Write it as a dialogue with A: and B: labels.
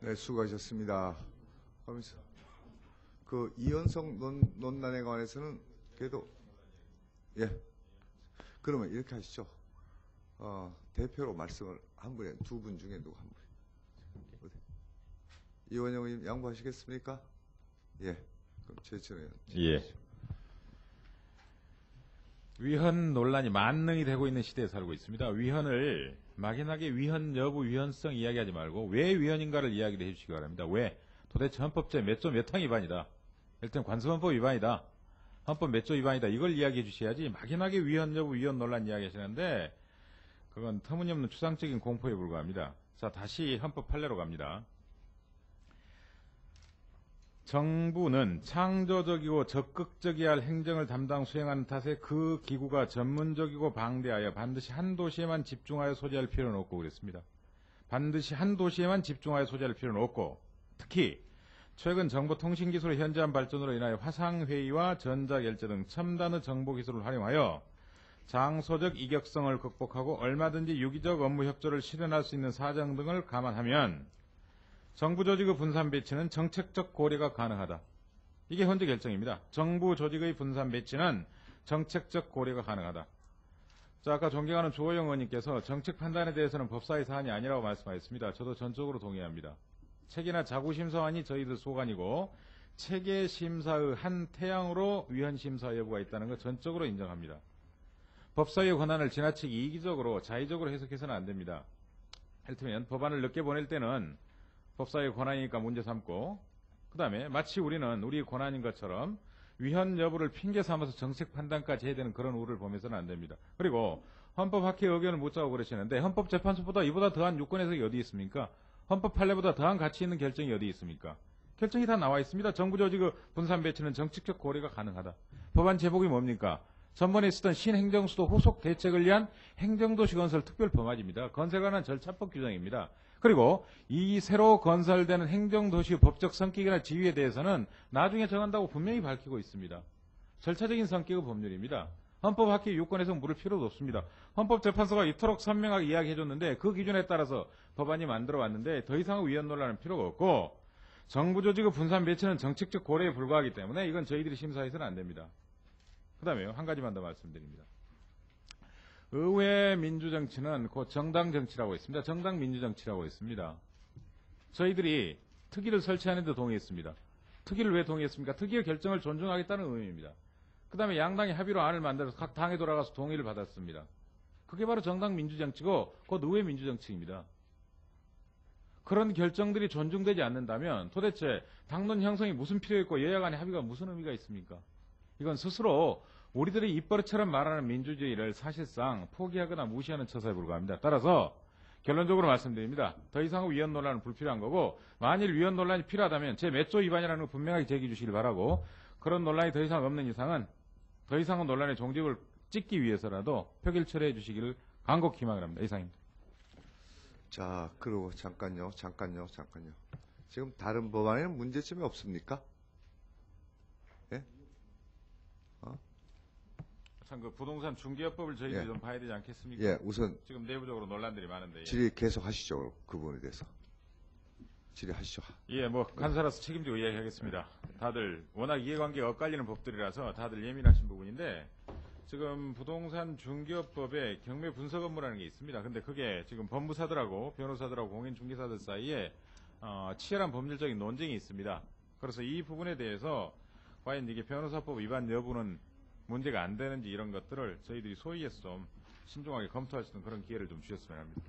A: 네, 수고하셨습니다. 하면서 그 이현성 논란에 관해서는 그래도 예, 그러면 이렇게 하시죠. 대표로 말씀을 한 분에 두 분 중에 누구 한 분? 이원영 의원 양보하시겠습니까? 예, 그럼 최철 의원.
B: 예. 위헌 논란이 만능이 되고 있는 시대에 살고 있습니다. 위헌을 막연하게 위헌 여부, 위헌성 이야기하지 말고 왜 위헌인가를 이야기를 해주시기 바랍니다. 왜? 도대체 헌법제 몇 조 몇 항 위반이다. 일단 관습헌법 위반이다. 헌법 몇 조 위반이다. 이걸 이야기해 주셔야지 막연하게 위헌 여부, 위헌 논란 이야기하시는데 그건 터무니없는 추상적인 공포에 불과합니다. 자, 다시 헌법 판례로 갑니다. 정부는 창조적이고 적극적이어야 할 행정을 담당 수행하는 탓에 그 기구가 전문적이고 방대하여 반드시 한 도시에만 집중하여 소재할 필요는 없고 그랬습니다. 반드시 한 도시에만 집중하여 소재할 필요는 없고 특히 최근 정보통신기술의 현저한 발전으로 인하여 화상회의와 전자결제 등 첨단의 정보기술을 활용하여 장소적 이격성을 극복하고 얼마든지 유기적 업무 협조를 실현할 수 있는 사정 등을 감안하면 정부 조직의 분산 배치는 정책적 고려가 가능하다. 이게 헌재 결정입니다. 정부 조직의 분산 배치는 정책적 고려가 가능하다. 자, 아까 존경하는 조호영 의원님께서 정책 판단에 대해서는 법사위 사안이 아니라고 말씀하셨습니다. 저도 전적으로 동의합니다. 체계나 자구심사안이 저희들 소관이고 체계심사의 한 태양으로 위헌심사 여부가 있다는 것 전적으로 인정합니다. 법사위의 권한을 지나치게 이기적으로 자의적으로 해석해서는 안 됩니다. 이를테면 법안을 늦게 보낼 때는 법사위의 권한이니까 문제 삼고 그 다음에 마치 우리는 우리의 권한인 것처럼 위헌 여부를 핑계 삼아서 정책 판단까지 해야 되는 그런 우를 보면서는 안 됩니다. 그리고 헌법학회 의견을 묻자고 그러시는데 헌법재판소보다 이보다 더한 유권 해석이 어디 있습니까? 헌법 판례보다 더한 가치 있는 결정이 어디 있습니까? 결정이 다 나와 있습니다. 정부 조직의 분산 배치는 정책적 고려가 가능하다. 법안 제목이 뭡니까? 전번에 있었던 신행정수도 후속 대책을 위한 행정도시 건설 특별범안입니다. 건설에 관한 절차법 규정입니다. 그리고 이 새로 건설되는 행정도시의 법적 성격이나 지위에 대해서는 나중에 정한다고 분명히 밝히고 있습니다. 절차적인 성격의 법률입니다. 헌법학회 유권에서 물을 필요도 없습니다. 헌법재판소가 이토록 선명하게 이야기해줬는데 그 기준에 따라서 법안이 만들어 왔는데 더 이상의 위헌 논란은 필요가 없고 정부 조직의 분산 배치는 정책적 고려에 불과하기 때문에 이건 저희들이 심사해서는 안 됩니다. 그 다음에 한 가지만 더 말씀드립니다. 의회 민주정치는 곧 정당 정치라고 있습니다. 정당 민주정치라고 있습니다. 저희들이 특위를 설치하는 데 동의했습니다. 특위를 왜 동의했습니까? 특위의 결정을 존중하겠다는 의미입니다. 그 다음에 양당이 합의로 안을 만들어서 각 당에 돌아가서 동의를 받았습니다. 그게 바로 정당 민주정치고 곧 의회 민주정치입니다. 그런 결정들이 존중되지 않는다면 도대체 당론 형성이 무슨 필요 있고 여야 간의 합의가 무슨 의미가 있습니까? 이건 스스로 우리들이 입버릇처럼 말하는 민주주의를 사실상 포기하거나 무시하는 처사에 불과합니다. 따라서 결론적으로 말씀드립니다. 더 이상의 위헌 논란은 불필요한 거고 만일 위헌 논란이 필요하다면 제 몇 조 위반이라는 걸 분명하게 제기해 주시길 바라고 그런 논란이 더 이상 없는 이상은 더 이상의 논란의 종집을 찍기 위해서라도 표결 처리해 주시기를 간곡히 희망을 합니다. 이상입니다.
A: 자, 그리고 잠깐요. 지금 다른 법안에는 문제점이 없습니까? 예?
B: 참 그 부동산 중개업법을 저희들이
A: 예.
B: 좀 봐야 되지 않겠습니까?
A: 예, 우선
B: 지금 내부적으로 논란들이 많은데.
A: 질의 계속하시죠. 그 부분에 대해서. 질의하시죠.
B: 예, 뭐 간사라서 책임지고 이야기하겠습니다. 다들 워낙 이해관계가 엇갈리는 법들이라서 다들 예민하신 부분인데 지금 부동산 중개업법에 경매 분석 업무라는 게 있습니다. 근데 그게 지금 법무사들하고 변호사들하고 공인중개사들 사이에 치열한 법률적인 논쟁이 있습니다. 그래서 이 부분에 대해서 과연 이게 변호사법 위반 여부는 문제가 안 되는지 이런 것들을 저희들이 소위에서 좀 신중하게 검토할 수 있는 그런 기회를 좀 주셨으면 합니다.